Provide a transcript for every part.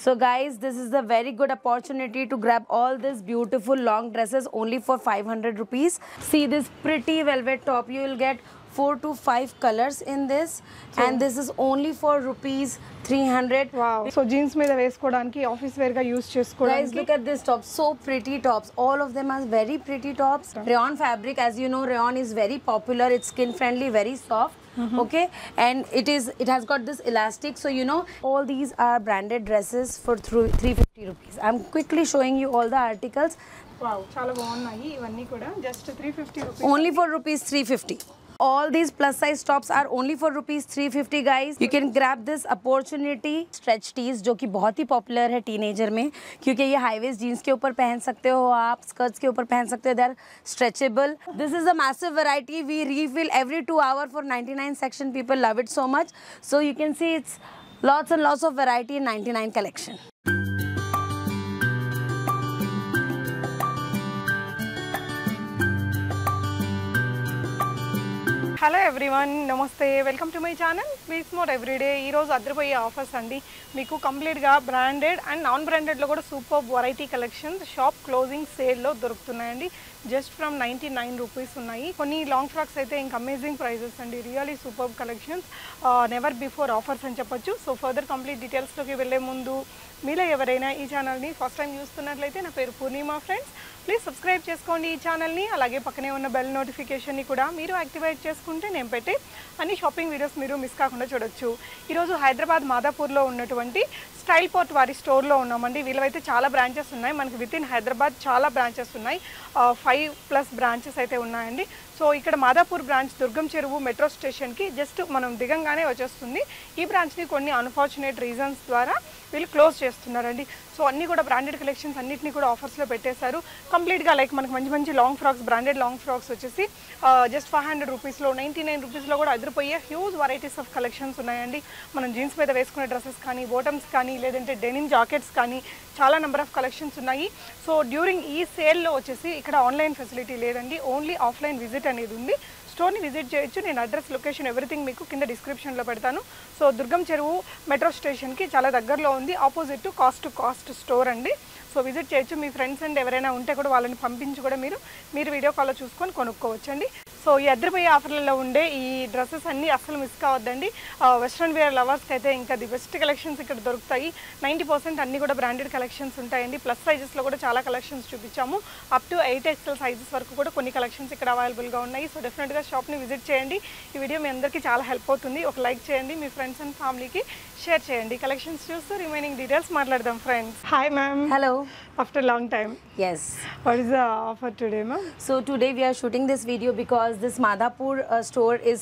So guys, this is a very good opportunity to grab all these beautiful long dresses only for 500 rupees. See this pretty velvet top. You will get 4 to 5 colors in this, and this is only for rupees 300. Wow. So jeans మీద వేసుకోవడానికి office wear గా use చేసుకోవడానికి. Guys, look at this top. So pretty tops. All of them are very pretty tops. Rayon fabric, as you know, rayon is very popular. It's skin friendly, very soft. Okay, and it has got this elastic, so you know all these are branded dresses for 350 rupees. I'm quickly showing you all the articles. Wow, చాలా బాగున్నాయి ఇవన్నీ కూడా just 350 rupees. Only for rupees 350. All these plus size tops are only for rupees 350 guys. You can grab this opportunity. Stretch tees जो कि बहुत ही popular है teenager में, क्योंकि ये हाई वेस्ट जीन्स के ऊपर पहन सकते हो आप, स्कर्ट्स के ऊपर पहन सकते हो. They are stretchable. This is a massive variety. We refill every 2 hours for 99 section. People love it so much. So you can see it's lots and lots of variety in 99 collection. Hello everyone, నమస్తే, welcome to my channel sweets more everyday. ఈరోజు అద్దరిపోయే offers అండి. మీకు కంప్లీట్గా branded and non బ్రాండెడ్లో కూడా super variety collections shop closing సేల్లో దొరుకుతున్నాయండి. Just from 99 rupees ఉన్నాయి. కొన్ని లాంగ్ ఫ్రాక్స్ అయితే ఇంకా అమేజింగ్ ప్రైజెస్ అండి. Really super collections, never before offers అని చెప్పొచ్చు. సో ఫర్దర్ కంప్లీట్ డీటెయిల్స్లోకి వెళ్ళే ముందు మీలో ఎవరైనా ఈ ఛానల్ని ఫస్ట్ టైం చూస్తున్నట్లయితే, నా పేరు పూర్ణిమ ఫ్రెండ్స్, ప్లీజ్ సబ్స్క్రైబ్ చేసుకోండి ఈ ఛానల్ని. అలాగే పక్కనే ఉన్న బెల్ నోటిఫికేషన్ని కూడా మీరు యాక్టివేట్ చేసుకుంటే నేను పెట్టే అన్ని షాపింగ్ వీడియోస్ మీరు మిస్ కాకుండా చూడొచ్చు. ఈరోజు హైదరాబాద్ మాదాపూర్లో ఉన్నటువంటి స్టైల్ పోర్ట్ వారి స్టోర్లో ఉన్నామండి. వీళ్ళైతే చాలా బ్రాంచెస్ ఉన్నాయి. మనకి విత్ ఇన్ హైదరాబాద్ చాలా బ్రాంచెస్ ఉన్నాయి. 5+ బ్రాంచెస్ అయితే ఉన్నాయండి. సో ఇక్కడ మాదాపూర్ బ్రాంచ్ దుర్గం చెరువు మెట్రో స్టేషన్కి జస్ట్ మనం దిగంగానే వచ్చేస్తుంది. ఈ బ్రాంచ్ని కొన్ని అన్ఫార్చునేట్ రీజన్స్ ద్వారా వీళ్ళు క్లోజ్ చేస్తున్నారండి. సో అన్నీ కూడా బ్రాండెడ్ కలెక్షన్స్ అన్నింటినీ కూడా ఆఫర్స్లో పెట్టేశారు కంప్లీట్గా. లైక్ మనకు మంచి మంచి long frocks, branded long frocks వచ్చేసి జస్ట్ 500 రూపీస్లో, 99 రూపీస్లో కూడా అదిరిపోయే హ్యూజ్ వెరైటీస్ ఆఫ్ కలెక్షన్స్ ఉన్నాయండి. మనం జీన్స్ మీద వేసుకునే డ్రెస్సెస్ కానీ, బాటమ్స్ కానీ, లేదంటే డెనిమ్ జాకెట్స్ కానీ చాలా నెంబర్ ఆఫ్ కలెక్షన్స్ ఉన్నాయి. సో డ్యూరింగ్ ఈ సేల్లో వచ్చేసి ఇక్కడ ఆన్లైన్ ఫెసిలిటీ లేదండి, ఓన్లీ ఆఫ్లైన్ విజిట్ అనేది ఉంది. స్టోర్ని విజిట్ చేయొచ్చు. నేను అడ్రస్, లొకేషన్, ఎవ్రీథింగ్ మీకు కింద డిస్క్రిప్షన్లో పెడతాను. సో దుర్గం చెరువు మెట్రో స్టేషన్కి చాలా దగ్గరలో ఉంది, ఆపోజిట్ టు కాస్ట్ స్టోర్ అండి. సో విజిట్ చేయొచ్చు. మీ ఫ్రెండ్స్ అండ్ ఎవరైనా ఉంటే కూడా వాళ్ళని పంపించి కూడా మీరు వీడియో కాల్లో చూసుకొని కొనుక్కోవచ్చండి. సో ఈ అద్దరిపోయే ఆఫర్లలో ఉండే ఈ డ్రెస్సెస్ అన్నీ అస్సలు మిస్ కావద్దండి. వెస్ట్రన్ వేర్ లవర్స్కి అయితే ఇంకా ది బెస్ట్ కలెక్షన్స్ ఇక్కడ దొరుకుతాయి. 90% అన్నీ కూడా బ్రాండెడ్ కలెక్షన్స్ ఉంటాయండి. ప్లస్ సైజెస్లో కూడా చాలా కలెక్షన్స్ చూపించాము. అప్ టు 8XL సైజెస్ వరకు కూడా కొన్ని కలెక్షన్స్ ఇక్కడ అవైలబుల్గా ఉన్నాయి. సో డెఫినెట్గా షాప్ని విజిట్ చేయండి. ఈ వీడియో మీ అందరికీ చాలా హెల్ప్ అవుతుంది. ఒక లైక్ చేయండి, మీ ఫ్రెండ్స్ అండ్ ఫ్యామిలీకి షేర్ చేయండి. కలెక్షన్స్ చూస్తూ రిమైనింగ్ డీటెయిల్స్ మాట్లాడదాం friends. Hi ma'am. Hello. After a long time. Yes. What is the offer today, ma'am? So today we are shooting this video because this Madhapur store is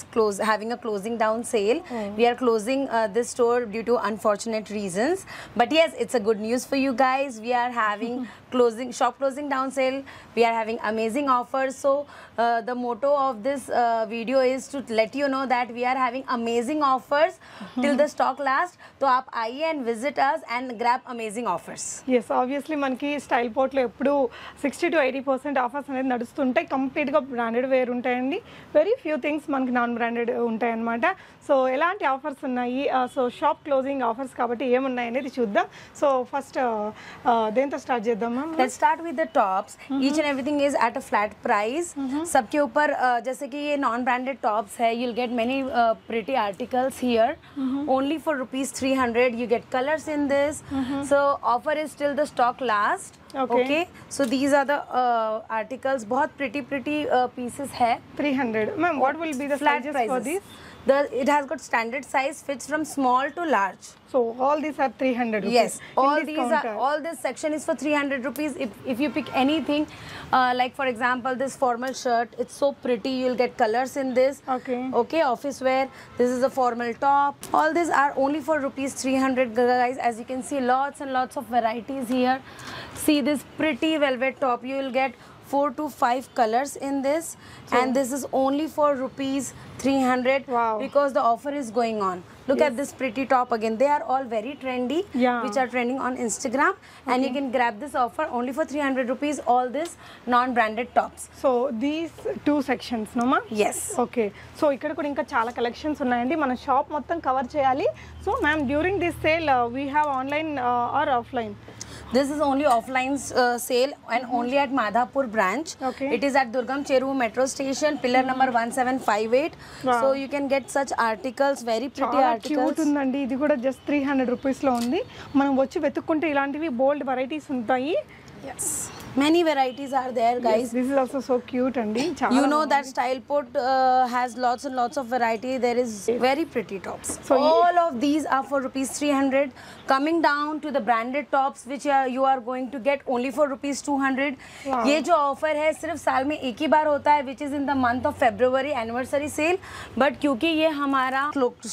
having a closing down sale. We are closing this store due to unfortunate reasons. But yes, it's a good news for you guys. We are having shop closing down sale. We are having amazing offers. So the motto of this video is to let you know that we are having amazing offers till the stock lasts. So aap aiye and visit us and grab amazing offers. Yes, obviously మనకి style పోర్ట్లో ఎప్పుడు 60 to 80% offers అనేది నడుస్తుంటాయి. కంప్లీట్గా branded wear ఉంటాయండి. Very few things మనకి non branded ఉంటాయి అన్నమాట. So ఎలాంటి offers ఉన్నాయి, సో షాప్ క్లోజింగ్ ఆఫర్స్ కాబట్టి ఏమున్నాయి అనేది చూద్దాం. సో ఫస్ట్ దేంతో స్టార్ట్ చేద్దాం ma'am? Let's start with the tops. Each and everything is at a flat price. सबके ऊपर जैसे कि ये नॉन ब्रांडेड टॉप्स है, you'll get many pretty articles here. Only for rupees 300 you get colors in this. So offer is till the stock last. Okay. So these are the articles. बहुत pretty pieces है. 300. Ma'am, what will be the sizes for these? It has got standard size, fits from small to large. So all these are 300 rupees. Yes, all this section is for 300 rupees. If you pick anything, like for example this formal shirt, it's so pretty. You'll get colors in this. Okay, office wear. This is a formal top. All these are only for rupees 300 guys. As you can see, lots and lots of varieties here. See this pretty velvet top. You will get 4 to 5 colors in this, and this is only for rupees 300. Wow. Because the offer is going on. Look at this pretty top again. They are all very trendy, which are trending on Instagram, and you can grab this offer only for 300 rupees. All this non-branded tops. So these two sections, no ma? Yes. Okay. So ఇక్కడ కూడా ఇంకా చాలా collections ఉన్నాయండి. మన shop మొత్తం cover చేయాలి. So ma'am, during this sale we have online or offline? This is only offline sale and only at Madhapur branch. Okay. It is at Durgam Cheruvu metro station, pillar number 1758. Wow. So you can get such articles, very pretty చాలా articles. Cute ఉందండి. ఇది కూడా just 300 rupees లో ఉంది. మనం వచ్చి వెతుక్కుంటే ఇలాంటివి బోల్డ్ varieties ఉంటాయి. Yes. Many varieties are there, guys. Yes, this is also so cute అండి. You know that Styleport has lots and lots of variety. There is very pretty tops. So all of these are for rupees 300. Coming down to the branded tops, which you are going to get only for rupees 200. Wow. ये जो offer है सिर्फ साल में एक ही बार होता है, which is in the month of February anniversary sale. But क्योंकि ये हमारा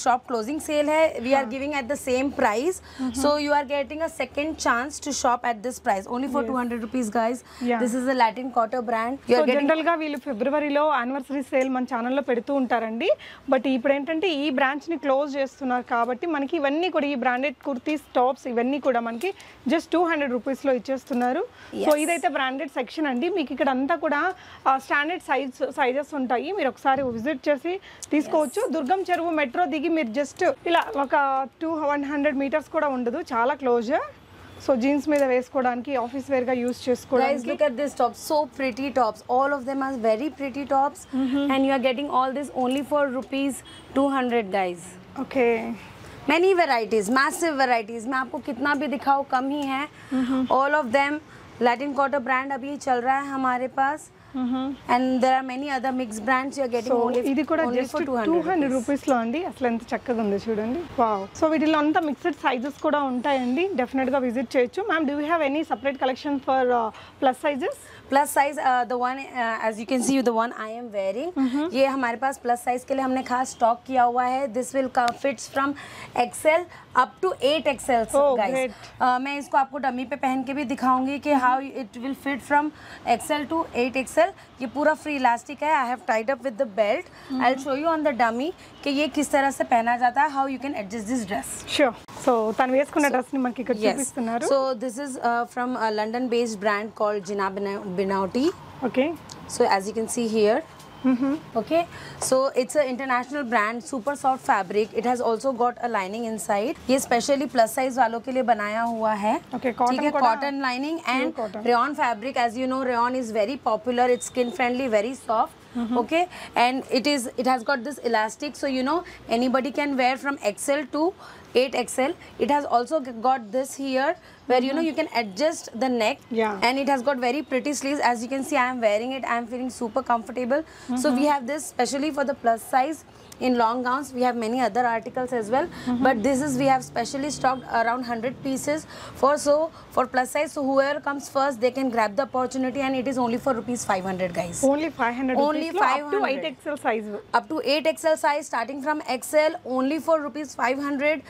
shop closing sale है, we are giving at the same price. So you are getting a second chance to shop at this price only for 200 rupees, guys. This is a Latin Quarter brand. So general గా వీళ్ళు ఫిబ్రవరిలో anniversary sale మన ఛానల్లో పెడుతూ ఉంటారండి. But ఇప్పుడు ఏంటంటే ఈ బ్రాంచ్ ని క్లోజ్ చేస్తున్నారు కాబట్టి మనకి ఇవన్నీ కూడా ఈ బ్రాండెడ్ కుర్తీస్ టాప్స్ ఇవన్నీ కూడా మనకి జస్ట్ 200 రూపీస్ లో ఇచ్చేస్తున్నారు. సో ఇదైతే బ్రాండెడ్ సెక్షన్ అండి. మీకు ఇక్కడ అంతా కూడా స్టాండర్డ్ సైజెస్ ఉంటాయి. మీరు ఒకసారి విజిట్ చేసి తీసుకోవచ్చు. దుర్గం చెరువు మెట్రో దిగి మీరు జస్ట్ ఇలా ఒక 100 మీటర్స్ కూడా ఉండదు, చాలా క్లోజ్. సో జీన్స్ మీద వేసుకోవడానికి ఆఫీస్ వేర్ గా యూస్ చేసుకోవడానికి. Guys, look at this top, so pretty tops. All of them are very pretty tops, and you are getting all this only for rupees 200, guys. Okay. Many varieties, massive varieties. मैं आपको कितना भी दिखाऊं कम ही है. All of them Latin Quarter brand अभी चल रहा है हमारे पास. And there are many other mixed brands you are getting only ఇది కూడా జస్ట్ for 200 రూపీస్ లో అండి. అసలు ఎంత చక్కగా ఉందో చూడండి. వావ్. సో వీటిలో అంతా మిక్స్డ్ సైజెస్ కూడా ఉంటాయండి. డెఫినెట్ గా విజిట్ చేయొచ్చు. Ma'am, do you have any separate collection for plus sizes? Plus size the one as you can see the one I am wearing, ये हमारे पास प्लस साइज के लिए हमने खास स्टॉक किया हुआ है. This will fits from XL up to 8XL. Guys मैं इसको आपको डमी पे पहन के भी दिखाऊंगी कि how it will fit from XL to 8XL. ये पूरा फ्री इलास्टिक है. I have tied up with the belt. I will show you on the dummy कि ये किस तरह से पहना जाता है, how you can adjust this dress. Sure. సో తను వేసుకున్న డ్రెస్ ని మనకి ఇక్కడ చూపిస్తున్నారు. So this is from a London based brand called Gina Binauti. Okay. So as you can see here, okay, so it's an international brand, super soft fabric. It has also got a lining inside. ये specially plus size वालों के लिए बनाया हुआ है. Okay, cotton ठीक है, cotton lining and rayon fabric. As you know, rayon is very popular. It's skin friendly, very soft. Okay, and it has got this elastic, so you know anybody can wear from XL to 8XL. It has also got this here where you know you can adjust the neck, and it has got very pretty sleeves. As you can see, I am wearing it. I am feeling super comfortable. So we have this specially for the plus size. In long gowns we have many other articles as well, but this is we have specially stocked around 100 pieces for plus size. So whoever comes first, they can grab the opportunity, and it is only for rupees 500, guys. Only 500. Only 500. Up to 8XL size. Up to 8XL size, starting from XL, only for rupees 500.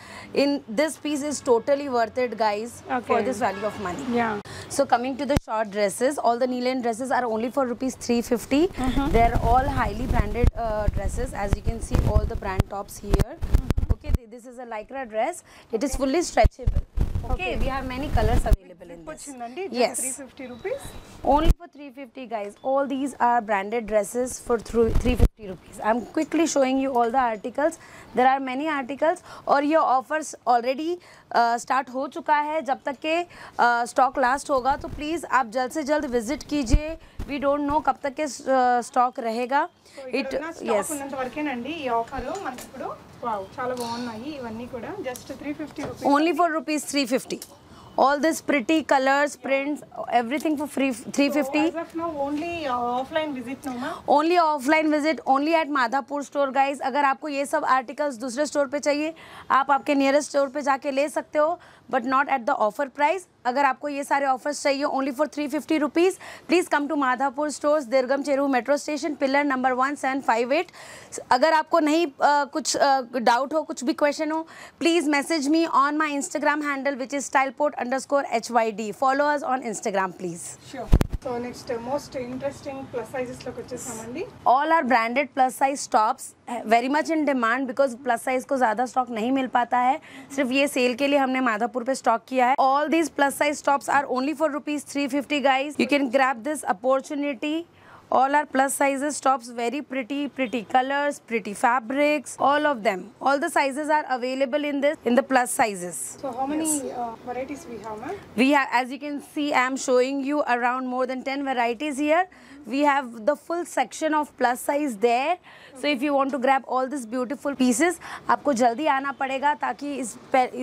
In this piece is totally worth it, guys, for this value of money. Yeah. So coming to the short dresses, all the knee length dresses are only for rupees 350. They're all highly branded dresses. As you can see, all the brand tops here. Okay, this is a lycra dress. It is fully stretchable. Okay, we have many colors available in this. Yes, 350 rupees. Only for 350, guys. All these are branded dresses for 350 rupees. I'm quickly showing you all the articles. There are many articles, और ये offers already start हो चुका है. जब तक के stock last होगा तो please आप जल्द से जल्द visit कीजिए. We don't know कब तक के stock रहेगा. Yes. ఉన్నంత వరకేనండి ఈ ఆఫర్ మనకి ఇప్పుడు. వావ్, చాలా బాగున్నాయి ఇవన్నీ కూడా. Just 350 rupees. Only for rupees 350. All this pretty colors, prints, everything for free 350. So as of now only offline visit no ma? Only offline visit, only at Madhapur store, guys. अगर आपको ये सब articles दूसरे store पे चाहिए, आप आपके nearest store पे जाके ले सकते हो, but not at the offer price. अगर आपको ये सारे ऑफर्स चाहिए only for 350 rupees, please come to Madhapur stores, Durgam Cheruvu metro station, pillar number 1758. अगर आपको नहीं कुछ डाउट हो, कुछ भी क्वेश्चन हो, please message me on my Instagram handle which is styleport_HYD. Follow us on Instagram, please. Sure. So next most interesting plus sizes లోకి వచ్చేసామండి. All our branded plus size tops very much in demand because plus size को ज़्यादा stock नहीं मिल पाता है. सिर्फ ये cell के लिए हमने माधापुर पे स्टॉक किया है. All these plus size tops are only for ₹350 guys. You can grab this opportunity. All our plus sizes tops, very pretty colors, pretty fabrics, all of them. All the sizes are available in the plus sizes. So how many varieties we have, ma'am? We have, as you can see, I am showing you around more than 10 varieties here. We have the full section of plus size there. So if you want to grab all these beautiful pieces, आपको जल्दी आना पड़ेगा ताकि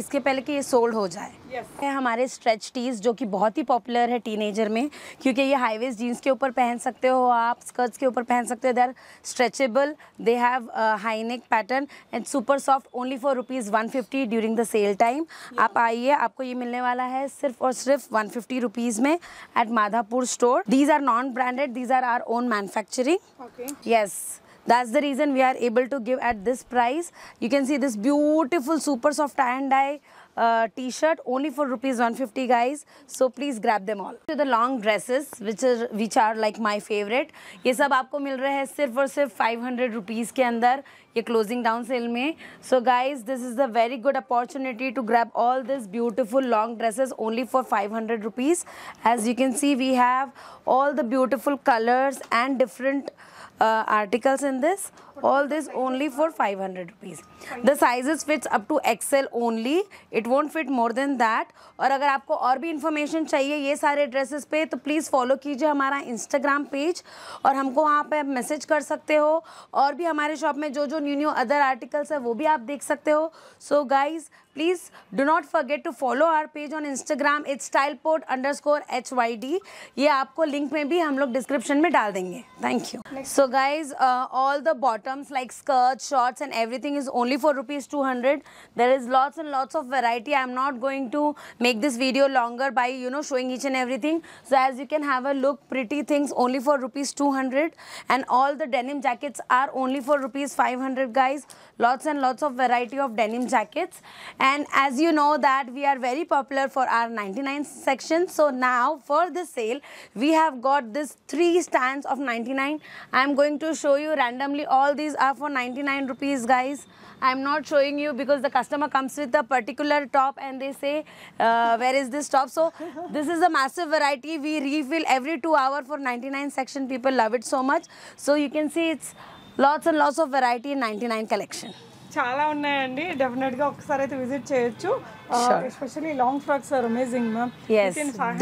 इसके पहले कि ये sold हो जाए. Yes. है हमारे स्ट्रेच टीज जो कि बहुत ही पॉपुलर है टीनेजर में, क्योंकि ये हाई वेस्ट जीन्स के ऊपर पहन सकते हो आप, स्कर्ट्स के ऊपर पहन सकते हो. They are stretchable, they have high neck pattern and super soft, only for ₹150 during the sale time. आप आइए, आपको ये मिलने वाला है सिर्फ और सिर्फ ₹150 में at Madhapur store. These are non branded, these are our own manufacturing. Okay. Yes. That's the reason we are able to give at this price. You can see this beautiful super soft tie and dye t-shirt only for ₹150 guys. So please grab them all. To the long dresses which are like my favorite. ये सब आपको मिल रहे हैं सिर्फ और सिर्फ ₹500 के अंदर ये closing down sale में. So guys, this is a very good opportunity to grab all these beautiful long dresses only for ₹500. As you can see, we have all the beautiful colors and different articles in this. All this only for ₹500. The sizes fits up to XL only. It won't fit more than that. और अगर आपको और भी information चाहिए ये सारे dresses पे तो प्लीज़ फॉलो कीजिए हमारा इंस्टाग्राम पेज और हमको वहाँ पे मैसेज कर सकते हो. और भी हमारे शॉप में जो जो न्यू अदर आर्टिकल्स है वो भी आप देख सकते हो. So guys please do not forget to follow our page on Instagram. It's styleport_HYD. ये आपको लिंक में भी हम लोग डिस्क्रिप्शन में डाल देंगे. Thank you. So guys all the bottoms like skirts, shorts and everything is only for ₹200. There is lots and lots of variety. I am not going to make this video longer by showing each and everything. So as you can have a look, pretty things only for ₹200 and all the denim jackets are only for ₹500 guys. Lots and lots of variety of denim jackets. And as you know that we are very popular for our 99 section. So now for this sale we have got this 3 stands of 99. I am going to show you randomly. All these are for ₹99 guys. I am not showing you because the customer comes with a particular top and they say where is this top. So this is a massive variety. We refill every 2 hours for 99 section. People love it so much. So you can see it's lots and lots of variety in 99 collection. చాలా ఉన్నాయండి. Definite గా ఒకసారి అయితే visit చేయొచ్చు. Especially long frocks are amazing ma'am. Yes,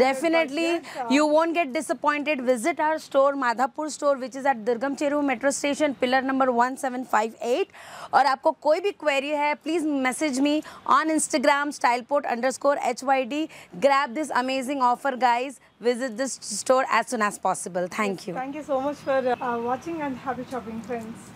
definitely you won't get disappointed. Visit our store, Madhapur store, which is at Durgam Cheru Metro Station, pillar number 1758. और आपको कोई भी क्वेरी है please message me on Instagram styleport_HYD. Grab this amazing offer guys. Visit this store as soon as possible. Thank you. Thank you so much for watching and happy shopping friends.